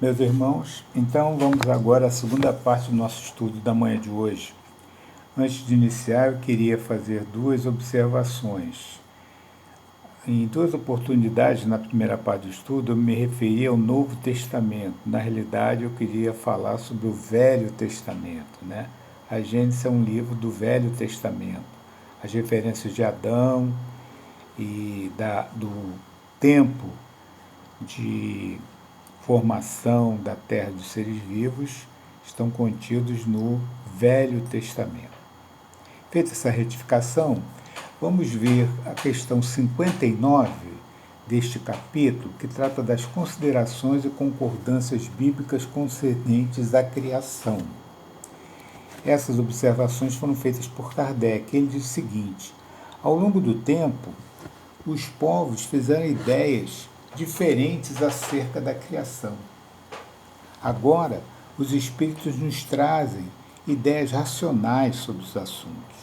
Meus irmãos, então vamos agora à segunda parte do nosso estudo da manhã de hoje. Antes de iniciar, eu queria fazer duas observações. Em duas oportunidades, na primeira parte do estudo, eu me referi ao Novo Testamento. Na realidade, eu queria falar sobre o Velho Testamento, né? A Gênesis é um livro do Velho Testamento. As referências de Adão e do tempo de formação da terra dos seres vivos estão contidos no Velho Testamento. Feita essa retificação, vamos ver a questão 59 deste capítulo, que trata das considerações e concordâncias bíblicas concernentes à criação. Essas observações foram feitas por Kardec. Ele diz o seguinte: ao longo do tempo, os povos fizeram ideias diferentes acerca da criação. Agora, os espíritos nos trazem ideias racionais sobre os assuntos.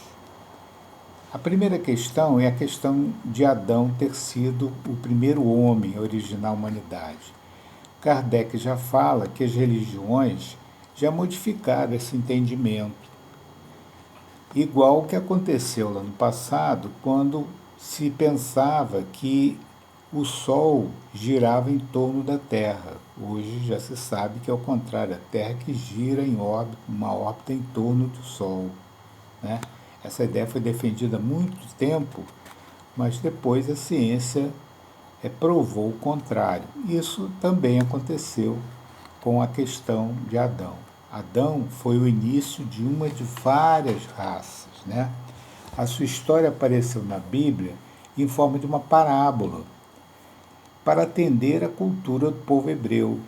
A primeira questão é a questão de Adão ter sido o primeiro homem a originar a humanidade. Kardec já fala que as religiões já modificaram esse entendimento, igual o que aconteceu lá no passado, quando se pensava que o Sol girava em torno da Terra. Hoje já se sabe que é o contrário, a Terra que gira em órbita, uma órbita em torno do Sol, né? Essa ideia foi defendida há muito tempo, mas depois a ciência provou o contrário. Isso também aconteceu com a questão de Adão. Adão foi o início de uma de várias raças, né? A sua história apareceu na Bíblia em forma de uma parábola, para atender à cultura do povo hebreu.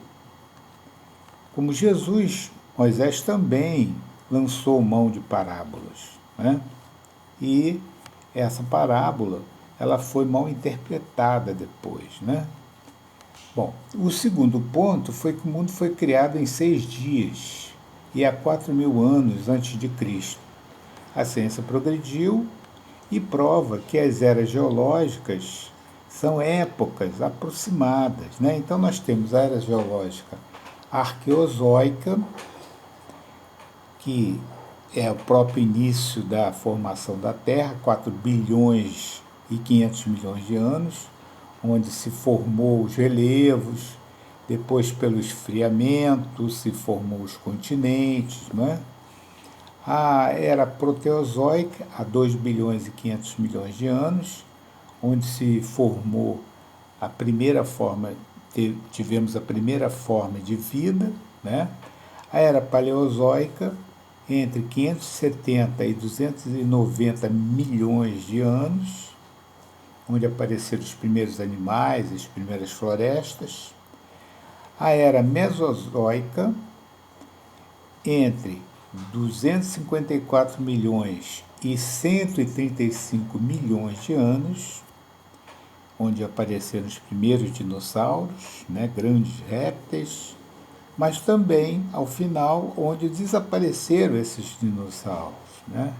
Como Jesus, Moisés também lançou mão de parábolas, né? E essa parábola ela foi mal interpretada depois, né? Bom, o segundo ponto foi que o mundo foi criado em 6 dias e há 4.000 anos antes de Cristo. A ciência progrediu e prova que as eras geológicas são épocas aproximadas, né? Então nós temos a era geológica arqueozoica, que é o próprio início da formação da Terra, 4 bilhões e 500 milhões de anos, onde se formou os relevos, depois pelo esfriamento se formou os continentes, né? A era proteozoica, há 2 bilhões e 500 milhões de anos, onde se formou a primeira forma, tivemos a primeira forma de vida, né? A era paleozoica, entre 570 e 290 milhões de anos, onde apareceram os primeiros animais, as primeiras florestas. A era mesozoica, entre 254 milhões e 135 milhões de anos, onde apareceram os primeiros dinossauros, né, grandes répteis, mas também, ao final, onde desapareceram esses dinossauros, né,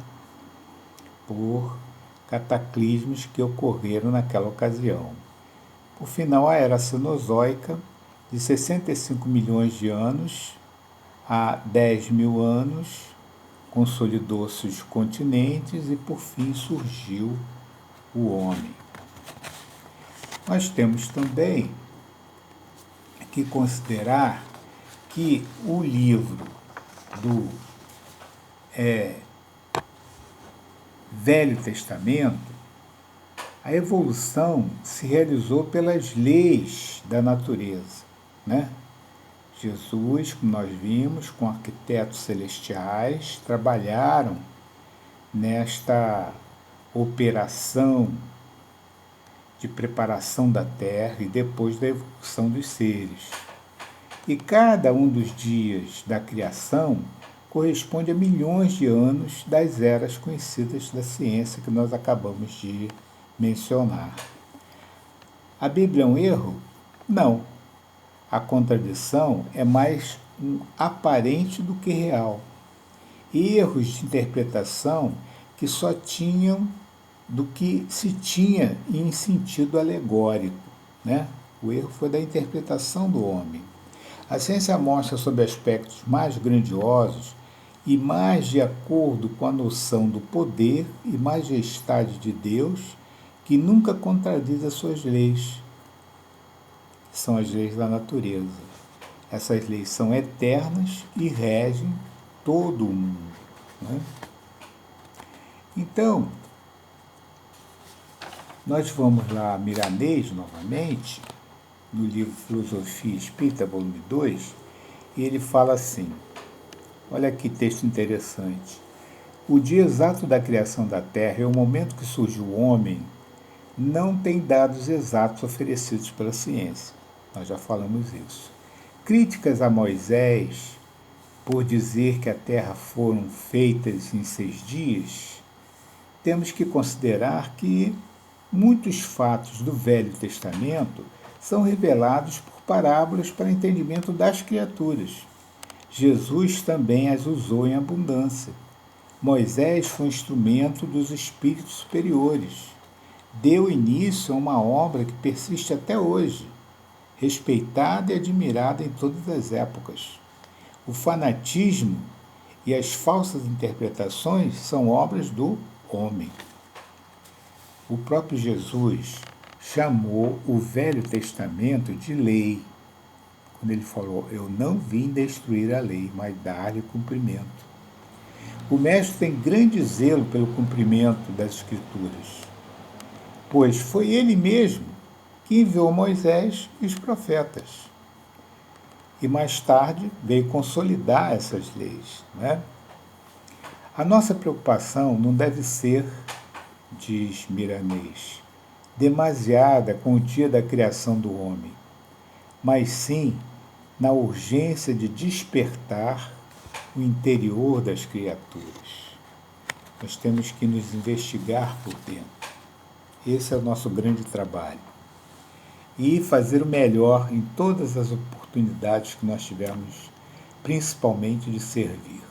por cataclismos que ocorreram naquela ocasião. Por final, a era cenozoica, de 65 milhões de anos a 10.000 anos, consolidou-se os continentes e, por fim, surgiu o homem. Nós temos também que considerar que o livro do Velho Testamento, a evolução se realizou pelas leis da natureza, né? Jesus, como nós vimos, com arquitetos celestiais, trabalharam nesta operação de preparação da Terra e depois da evolução dos seres. E cada um dos dias da criação corresponde a milhões de anos das eras conhecidas da ciência que nós acabamos de mencionar. A Bíblia é um erro? Não. A contradição é mais aparente do que real. Erros de interpretação que só tinham do que se tinha em sentido alegórico, né? O erro foi da interpretação do homem. A ciência mostra sob aspectos mais grandiosos e mais de acordo com a noção do poder e majestade de Deus, que nunca contradiz as suas leis. São as leis da natureza. Essas leis são eternas e regem todo o mundo. Né? Então, nós vamos lá a Milanês novamente, no livro Filosofia Espírita, volume 2, e ele fala assim, olha que texto interessante. O dia exato da criação da Terra é o momento que surgiu o homem, não tem dados exatos oferecidos pela ciência. Nós já falamos isso. Críticas a Moisés, por dizer que a Terra foram feitas em 6 dias, temos que considerar que muitos fatos do Velho Testamento são revelados por parábolas para entendimento das criaturas. Jesus também as usou em abundância. Moisés foi instrumento dos espíritos superiores. Deu início a uma obra que persiste até hoje, respeitada e admirada em todas as épocas. O fanatismo e as falsas interpretações são obras do homem. O próprio Jesus chamou o Velho Testamento de lei, quando ele falou, eu não vim destruir a lei, mas dar-lhe cumprimento. O mestre tem grande zelo pelo cumprimento das Escrituras, pois foi ele mesmo que enviou Moisés e os profetas. E mais tarde veio consolidar essas leis. Né? A nossa preocupação não deve ser, diz Milanês, demasiada com o dia da criação do homem, mas sim na urgência de despertar o interior das criaturas. Nós temos que nos investigar por dentro. Esse é o nosso grande trabalho. E fazer o melhor em todas as oportunidades que nós tivemos, principalmente de servir.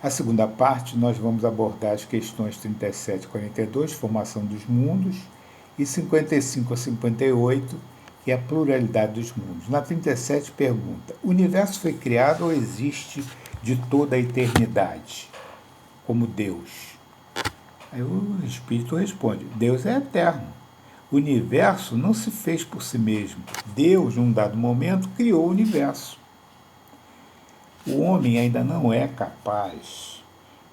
A segunda parte, nós vamos abordar as questões 37 e 42, formação dos mundos, e 55 a 58, que é a pluralidade dos mundos. Na 37 pergunta, o universo foi criado ou existe de toda a eternidade, como Deus? Aí o Espírito responde, Deus é eterno. O universo não se fez por si mesmo. Deus, num dado momento, criou o universo. O homem ainda não é capaz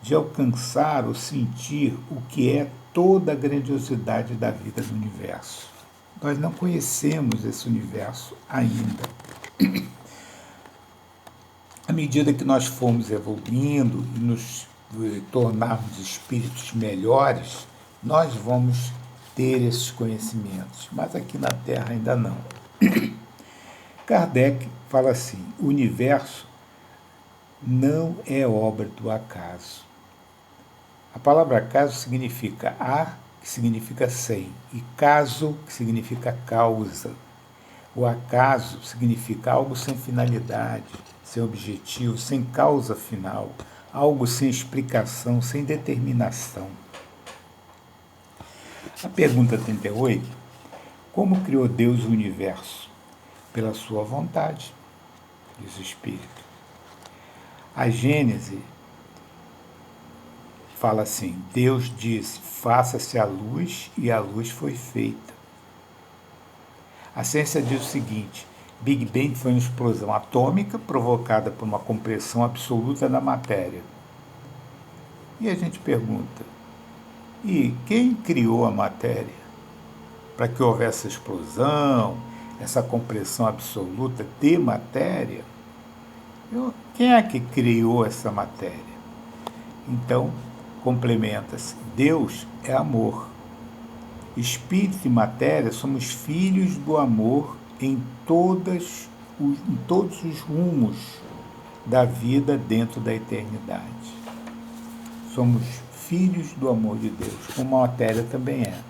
de alcançar ou sentir o que é toda a grandiosidade da vida do universo. Nós não conhecemos esse universo ainda. À medida que nós formos evoluindo e nos tornarmos espíritos melhores, nós vamos ter esses conhecimentos, mas aqui na Terra ainda não. Kardec fala assim, o universo não é obra do acaso. A palavra acaso significa a, que significa sem, e caso, que significa causa. O acaso significa algo sem finalidade, sem objetivo, sem causa final, algo sem explicação, sem determinação. A pergunta 38, como criou Deus o universo? Pela sua vontade, diz o Espírito. A Gênese fala assim, Deus disse, faça-se a luz, e a luz foi feita. A ciência diz o seguinte, Big Bang foi uma explosão atômica provocada por uma compressão absoluta da matéria. E a gente pergunta, e quem criou a matéria? Para que houvesse essa explosão, essa compressão absoluta de matéria? Quem é que criou essa matéria? Então, complementa-se, Deus é amor. Espírito e matéria somos filhos do amor em todos os rumos da vida dentro da eternidade. Somos filhos do amor de Deus, como a matéria também é.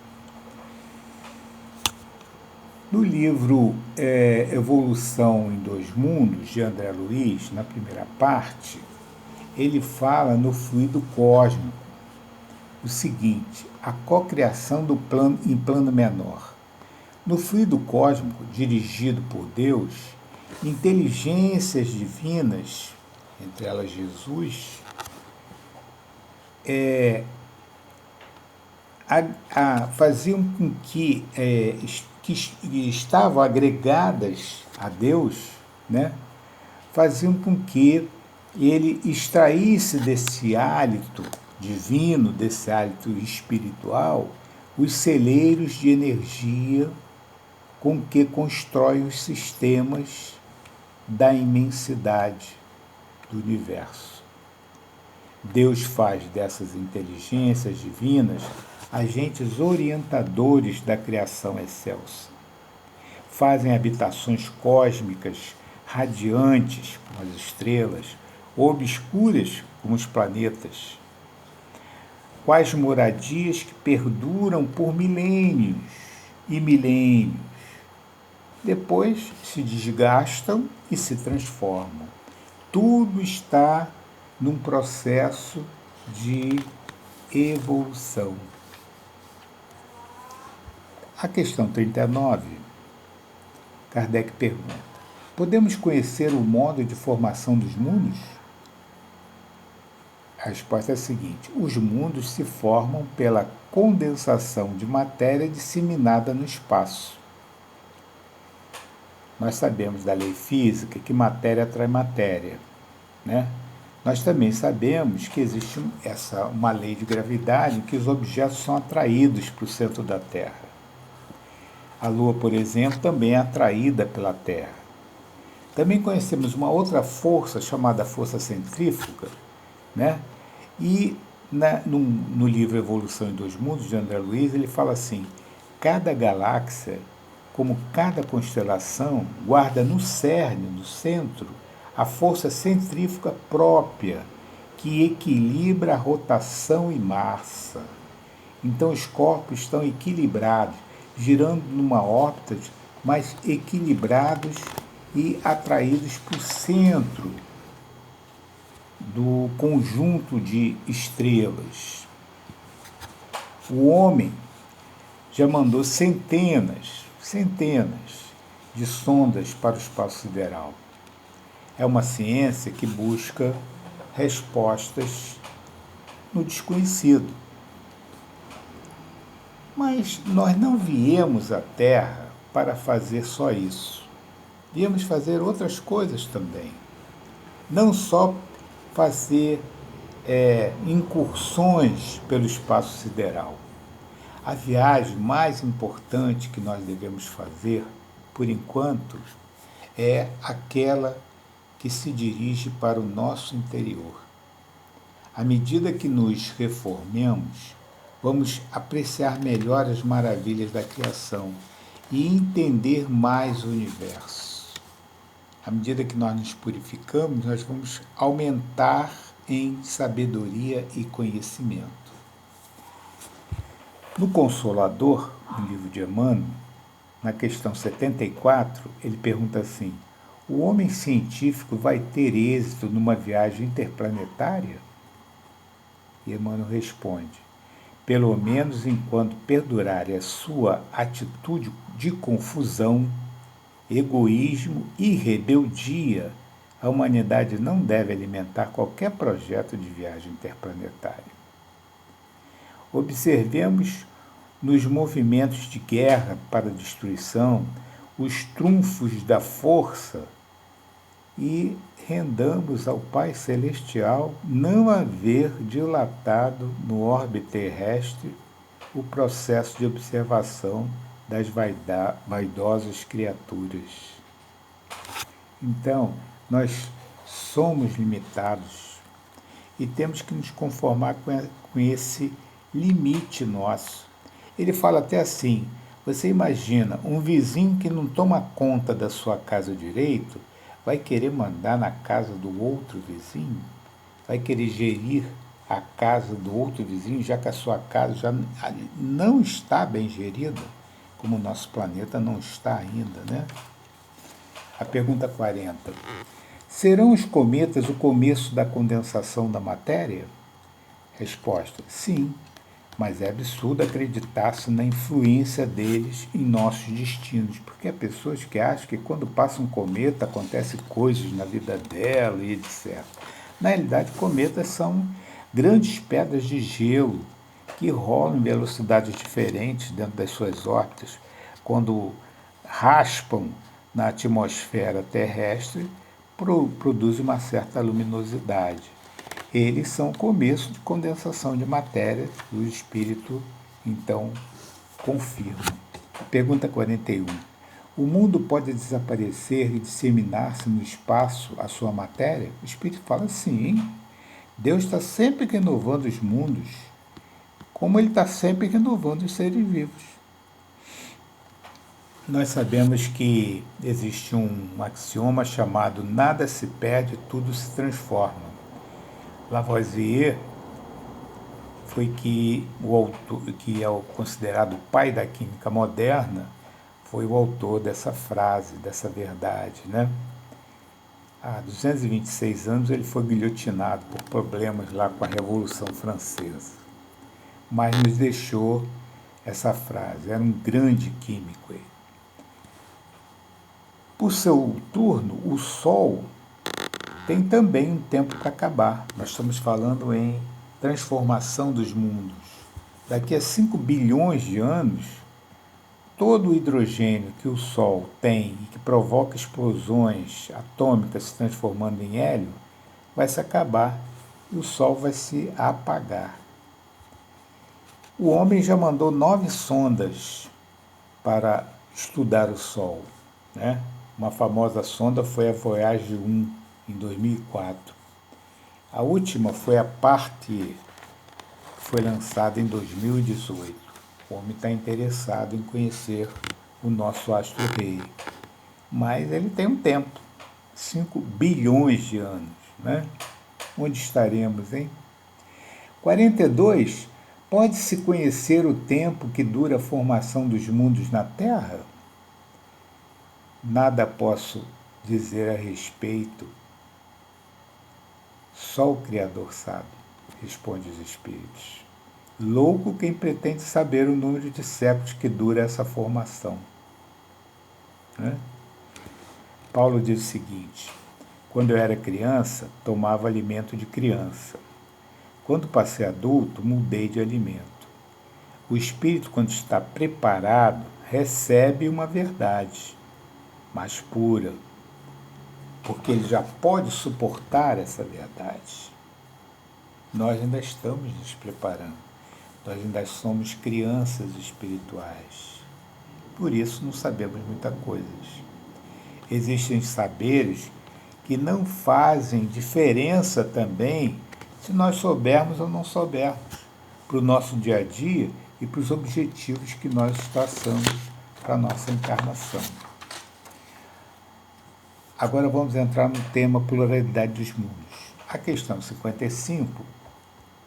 No livro Evolução em Dois Mundos, de André Luiz, na primeira parte, ele fala no fluido cósmico o seguinte, a cocriação do plano em plano menor. No fluido cósmico, dirigido por Deus, inteligências divinas, entre elas Jesus, faziam com que estavam agregadas a Deus, né, faziam com que ele extraísse desse hálito divino, desse hálito espiritual, os celeiros de energia com que constrói os sistemas da imensidade do universo. Deus faz dessas inteligências divinas agentes orientadores da criação excelsa. Fazem habitações cósmicas radiantes, como as estrelas, ou obscuras, como os planetas. Quais moradias que perduram por milênios e milênios. Depois se desgastam e se transformam. Tudo está num processo de evolução. A questão 39, Kardec pergunta: podemos conhecer o modo de formação dos mundos? A resposta é a seguinte: os mundos se formam pela condensação de matéria disseminada no espaço. Nós sabemos da lei física que matéria atrai matéria, né? Nós também sabemos que existe uma lei de gravidade em que os objetos são atraídos para o centro da Terra. A Lua, por exemplo, também é atraída pela Terra. Também conhecemos uma outra força chamada força centrífuga, né? E no livro Evolução em Dois Mundos, de André Luiz, ele fala assim: cada galáxia, como cada constelação, guarda no cerne, no centro, a força centrífuga própria, que equilibra a rotação e massa. Então os corpos estão equilibrados, girando numa órbita, mas equilibrados e atraídos para o centro do conjunto de estrelas. O homem já mandou centenas de sondas para o espaço sideral. É uma ciência que busca respostas no desconhecido. Mas nós não viemos à Terra para fazer só isso. Viemos fazer outras coisas também. Não só fazer incursões pelo espaço sideral. A viagem mais importante que nós devemos fazer, por enquanto, é aquela que se dirige para o nosso interior. À medida que nos reformemos, vamos apreciar melhor as maravilhas da criação e entender mais o universo. À medida que nós nos purificamos, nós vamos aumentar em sabedoria e conhecimento. No Consolador, no livro de Emmanuel, na questão 74, ele pergunta assim: o homem científico vai ter êxito numa viagem interplanetária? E Emmanuel responde: pelo menos enquanto perdurar a sua atitude de confusão, egoísmo e rebeldia, a humanidade não deve alimentar qualquer projeto de viagem interplanetária. Observemos nos movimentos de guerra para destruição os trunfos da força e rendamos ao Pai Celestial não haver dilatado no orbe terrestre o processo de observação das vaidosas criaturas. Então, nós somos limitados e temos que nos conformar com esse limite nosso. Ele fala até assim: você imagina um vizinho que não toma conta da sua casa direito, vai querer mandar na casa do outro vizinho? Vai querer gerir a casa do outro vizinho, já que a sua casa já não está bem gerida, como o nosso planeta não está ainda, né? A pergunta 40. Serão os cometas o começo da condensação da matéria? Resposta: sim. mas é absurdo acreditar-se na influência deles em nossos destinos, porque há pessoas que acham que quando passa um cometa acontecem coisas na vida dela e etc. Na realidade, cometas são grandes pedras de gelo que rolam em velocidades diferentes dentro das suas órbitas, quando raspam na atmosfera terrestre, produzem uma certa luminosidade. Eles são o começo de condensação de matéria, o espírito, então, confirma. Pergunta 41. O mundo pode desaparecer e disseminar-se no espaço a sua matéria? O espírito fala sim. Deus está sempre renovando os mundos, como ele está sempre renovando os seres vivos. Nós sabemos que existe um axioma chamado nada se perde, tudo se transforma. Lavoisier foi o autor, que é considerado o pai da química moderna, foi o autor dessa frase, dessa verdade, né? Há 226 anos ele foi guilhotinado por problemas lá com a Revolução Francesa, mas nos deixou essa frase. Era um grande químico ele. Por seu turno, o Sol tem também um tempo para acabar. Nós estamos falando em transformação dos mundos. Daqui a 5 bilhões de anos, todo o hidrogênio que o Sol tem e que provoca explosões atômicas se transformando em hélio, vai se acabar e o Sol vai se apagar. O homem já mandou 9 sondas para estudar o Sol, né? Uma famosa sonda foi a Voyager 1, em 2004. A última foi a Partir, que foi lançada em 2018. O homem está interessado em conhecer o nosso astro-rei. Mas ele tem um tempo, 5 bilhões de anos, né? Onde estaremos, hein? 42. Pode-se conhecer o tempo que dura a formação dos mundos na Terra? Nada posso dizer a respeito. Só o Criador sabe, responde os espíritos. Louco quem pretende saber o número de séculos que dura essa formação. Né? Paulo diz o seguinte: quando eu era criança, tomava alimento de criança. Quando passei adulto, mudei de alimento. O espírito, quando está preparado, recebe uma verdade mais pura, porque ele já pode suportar essa verdade. Nós ainda estamos nos preparando. Nós ainda somos crianças espirituais. Por isso não sabemos muitas coisas. Existem saberes que não fazem diferença também se nós soubermos ou não soubermos, para o nosso dia a dia e para os objetivos que nós traçamos para a nossa encarnação. Agora vamos entrar no tema pluralidade dos mundos. A questão 55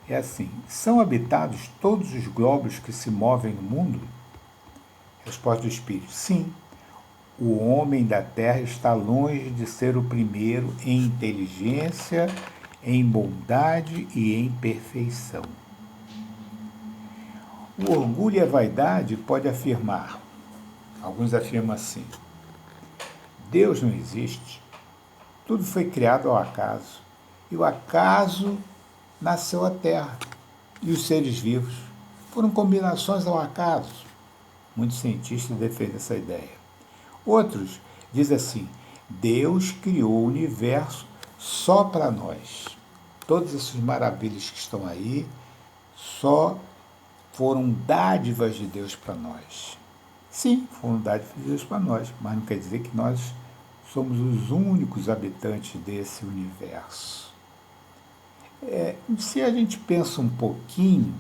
é assim: são habitados todos os globos que se movem no mundo? Resposta do Espírito: sim. O homem da Terra está longe de ser o primeiro em inteligência, em bondade e em perfeição. O orgulho e a vaidade pode afirmar, alguns afirmam assim: Deus não existe, tudo foi criado ao acaso, e o acaso nasceu a Terra, e os seres vivos foram combinações ao acaso. Muitos cientistas defendem essa ideia. Outros dizem assim: Deus criou o universo só para nós. Todas essas maravilhas que estão aí só foram dádivas de Deus para nós. Sim, foram dádivas de Deus para nós, mas não quer dizer que nós somos os únicos habitantes desse universo. Se a gente pensa um pouquinho,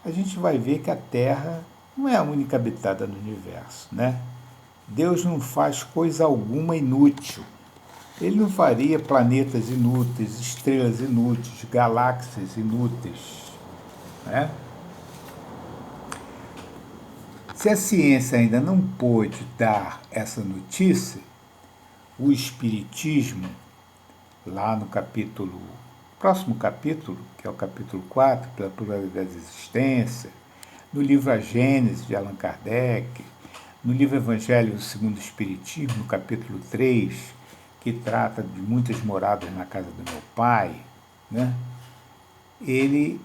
a gente vai ver que a Terra não é a única habitada no universo, né? Deus não faz coisa alguma inútil. Ele não faria planetas inúteis, estrelas inúteis, galáxias inúteis, né? Se a ciência ainda não pôde dar essa notícia, o Espiritismo, lá no capítulo próximo capítulo, que é o capítulo 4, pela pluralidade da existência, no livro A Gênese, de Allan Kardec, no livro Evangelho segundo o Espiritismo, no capítulo 3, que trata de muitas moradas na casa do meu pai, né? Ele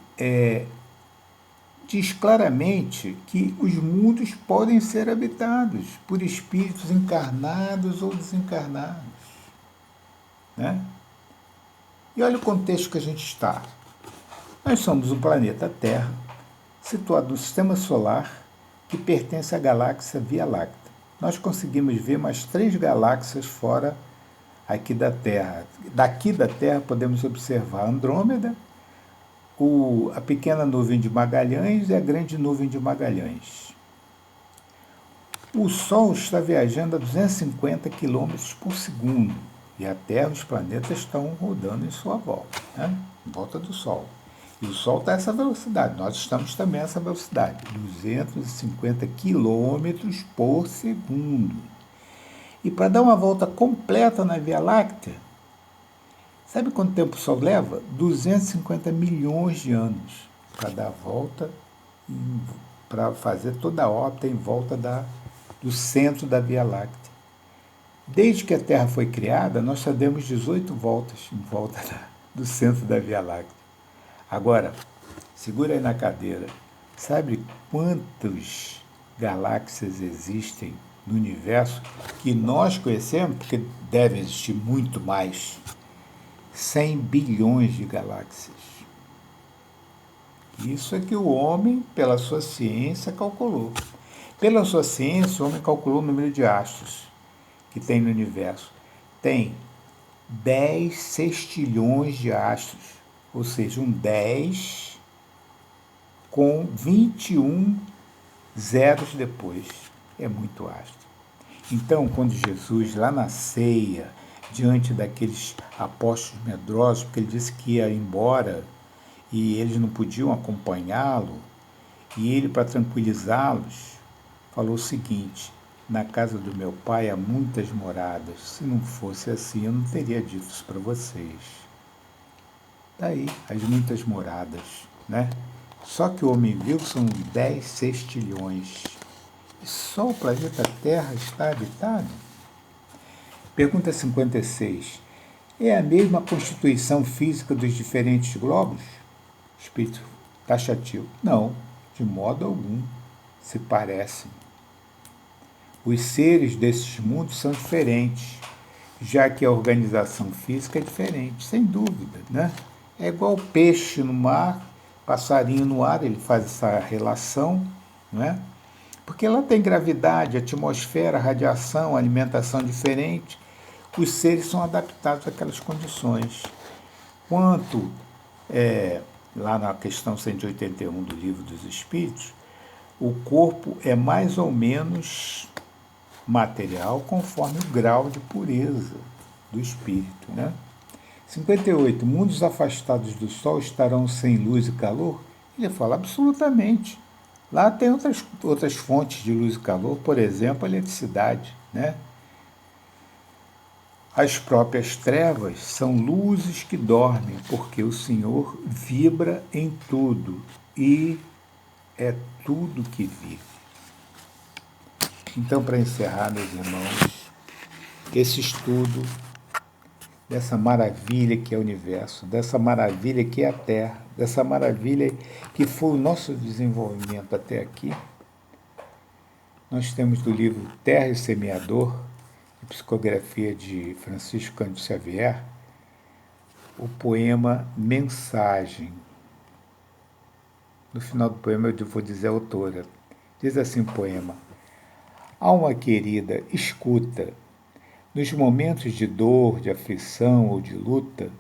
diz claramente que os mundos podem ser habitados por espíritos encarnados ou desencarnados, né? E olha o contexto que a gente está. Nós somos o planeta Terra, situado no Sistema Solar, que pertence à galáxia Via Láctea. Nós conseguimos ver mais 3 galáxias fora aqui da Terra. Daqui da Terra podemos observar Andrômeda, a pequena nuvem de Magalhães e a grande nuvem de Magalhães. O Sol está viajando a 250 km por segundo e a Terra e os planetas estão rodando em sua volta, né? Em volta do Sol. E o Sol está a essa velocidade, nós estamos também a essa velocidade, 250 km por segundo. E para dar uma volta completa na Via Láctea, sabe quanto tempo o Sol leva? 250 milhões de anos para dar a volta, para fazer toda a órbita em volta do centro da Via Láctea. Desde que a Terra foi criada, nós só demos 18 voltas em volta do centro da Via Láctea. Agora, segura aí na cadeira. Sabe quantas galáxias existem no universo que nós conhecemos? Porque deve existir muito mais. 100 bilhões de galáxias. Isso é que o homem, pela sua ciência, calculou. Pela sua ciência, o homem calculou o número de astros que tem no universo. Tem 10 sextilhões de astros, ou seja, um 10 com 21 zeros depois. É muito astro. Então, quando Jesus, lá na ceia, diante daqueles apóstolos medrosos, porque ele disse que ia embora e eles não podiam acompanhá-lo, e ele, para tranquilizá-los, falou o seguinte: na casa do meu pai há muitas moradas, se não fosse assim eu não teria dito isso para vocês. Daí as muitas moradas, né? Só que o homem viu são 10 sextilhões. E só o planeta Terra está habitado? Pergunta 56. É a mesma constituição física dos diferentes globos? Espírito taxativo. Não, de modo algum se parecem. Os seres desses mundos são diferentes, já que a organização física é diferente, sem dúvida, né? É igual peixe no mar, passarinho no ar, ele faz essa relação, não é? Porque lá tem gravidade, atmosfera, radiação, alimentação diferente. Os seres são adaptados àquelas condições. Quanto, lá na questão 181 do Livro dos Espíritos, o corpo é mais ou menos material conforme o grau de pureza do espírito, né? 58. Mundos afastados do Sol estarão sem luz e calor? Ele fala absolutamente. Lá tem outras fontes de luz e calor, por exemplo, a eletricidade, né? As próprias trevas são luzes que dormem, porque o Senhor vibra em tudo e é tudo que vive. Então, para encerrar, meus irmãos, esse estudo dessa maravilha que é o universo, dessa maravilha que é a Terra, dessa maravilha que foi o nosso desenvolvimento até aqui, nós temos do livro Terra e Semeador, de psicografia de Francisco Cândido Xavier, o poema Mensagem. No final do poema eu vou dizer a autora. Diz assim o poema: alma querida, escuta. Nos momentos de dor, de aflição ou de luta,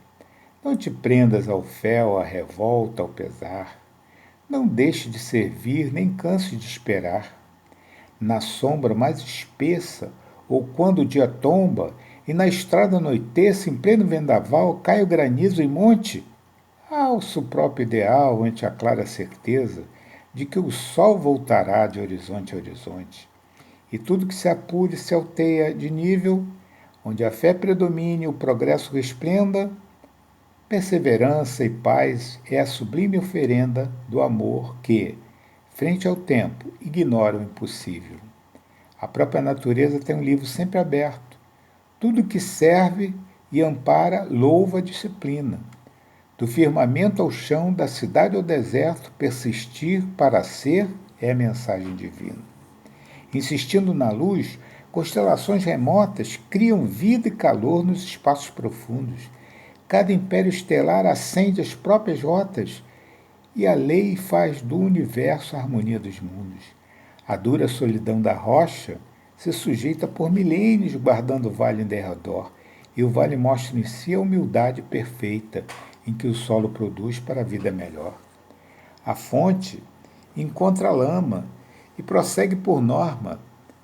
não te prendas ao fel, à revolta, ao pesar. Não deixe de servir, nem canse de esperar. Na sombra mais espessa, ou quando o dia tomba, e na estrada anoiteça, em pleno vendaval, cai o granizo em monte, alça o próprio ideal ante a clara certeza de que o sol voltará de horizonte a horizonte. E tudo que se apure se alteia de nível, onde a fé predomine e o progresso resplenda, Perseverança e paz é a sublime oferenda do amor que, frente ao tempo, ignora o impossível. A própria natureza tem um livro sempre aberto. Tudo que serve e ampara louva a disciplina. Do firmamento ao chão, da cidade ao deserto, persistir para ser é a mensagem divina. Insistindo na luz, constelações remotas criam vida e calor nos espaços profundos. Cada império estelar acende as próprias rotas e a lei faz do universo a harmonia dos mundos. A dura solidão da rocha se sujeita por milênios guardando o vale em derredor, e o vale mostra em si a humildade perfeita em que o solo produz para a vida melhor. A fonte encontra a lama e prossegue por norma,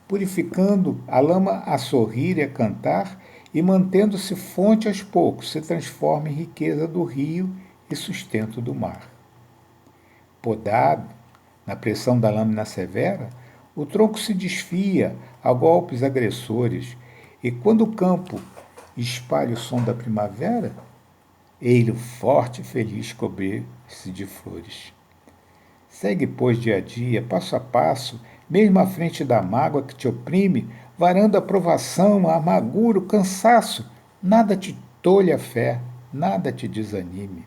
purificando a lama a sorrir e a cantar, e mantendo-se fonte aos poucos, se transforma em riqueza do rio e sustento do mar. Podado, na pressão da lâmina severa, o tronco se desfia a golpes agressores, e quando o campo espalha o som da primavera, ei-lo forte e feliz cobrir-se de flores. Segue, pois, dia a dia, passo a passo, mesmo à frente da mágoa que te oprime, varando a provação, a amargura, o cansaço. Nada te tolhe a fé, nada te desanime.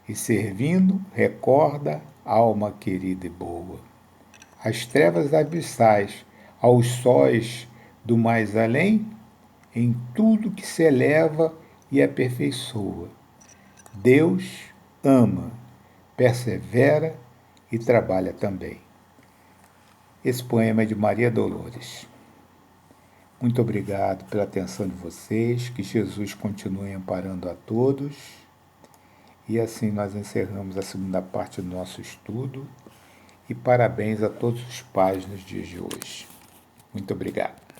E servindo, recorda, alma querida e boa, as trevas abissais, aos sóis do mais além, em tudo que se eleva e aperfeiçoa. Deus ama, persevera e trabalha também. Esse poema é de Maria Dolores. Muito obrigado pela atenção de vocês, que Jesus continue amparando a todos. E assim nós encerramos a segunda parte do nosso estudo. E parabéns a todos os pais nos dias de hoje. Muito obrigado.